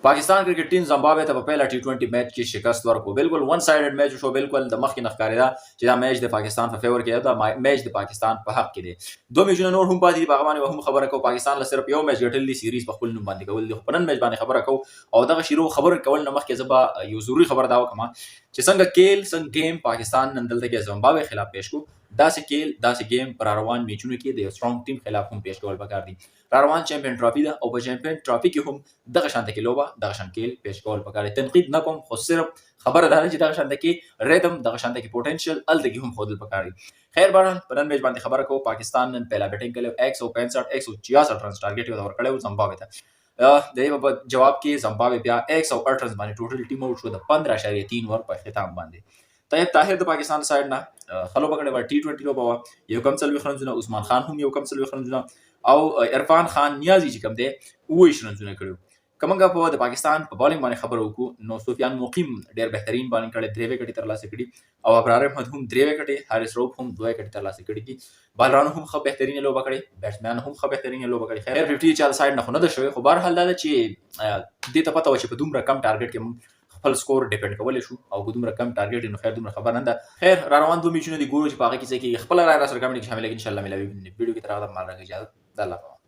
پاکستان کرکټ ټیم زمبابوې ته په پیله T20 میچ کې شکست ورکړو. بالکل ون سایډډ میچ شو، بالکل د مخکې نه ښکارېده چې دا میچ د پاکستان په فیور کې دا میچ د پاکستان په حق کې دی. دوه میچونه نور هم پاتې دي، په هغه باندې هم خبره کوو. پاکستان له صرف یو میچ ګټل دي، سیریز په خپل نوم باندې کول دي. خو په نن میچ باندې خبره کوو او دغه شیرو خبره کول نه مخکې زه به یو ضروري خبر دا وکړم چې څنګه کیل څنګه گیم پاکستان نن دلته کې زمبابوې خلاف پیش کو، داسې کیل داسې گیم پر روان میچونو کې د یو سترونګ ټیم خلاف هم پیش کول پکار دي. روان چمپیون ټرافي ده او په چمپیون ټرافي کې هم دغه شانته کې لوبه دغه شان کیل پیش کول پکار دي. تنقید نه کوم، خو صرف خبره ده چې دغه شانته کې ریدم دغه شانته کې پوتنشل الته کې هم خودل پکار دي. خیر بهرحال په نن میچ باندې خبره کوو. پاکستان نن پهلا بیټینګ کړو، 165 166 رنز ټارګټ یې ورکړی زمبابوې ته. د دې په جواب کې زمبابوې بیا 108 رنز باندې ټوټل ټیم آوټ شو د 15.3 اوور په اختتام باندې. طیب طاهر د پاکستان سایډ نه خلو پکړې و T20 لوبه و، یو کم څلوي رنزونه، عثمان خان هم یو کم څلوي رنزونه او عرفان خان نیازي چې کم دی 28 رنزونه کړو. کومګه په د پاکستان په بالینګ باندې خبرو وکړو نو سفیان مقیم ډېر بهترین بالینګ کړي، 3 وکټې ترلاسه کړي او ابرار احمد هم 3 وکټې، حارث روف هم 2 وکټې ترلاسه کړي دي. بالرانو هم خو بهترین لوبه کړي، بیټسمن هم خو بهترین لوبه کړي. خیر 50 چا سایډ نه خو نه ده شوی، خو بهر حال دا چې دې ته پته و چې په دومره کم ټارګټ کې خپل سکور ډیپند کولای شو او په دومره کم ټارګټ نو خیر دومره خبر نه ده. خیر را روان دوه میچونه دي، ګورو چې په هغه کې څه کې خپل رائے را سره کمنټ کې شامل کړئ. ان شاء الله ملوي ویډیو کې تر هغه مال راځي. اجازه الله.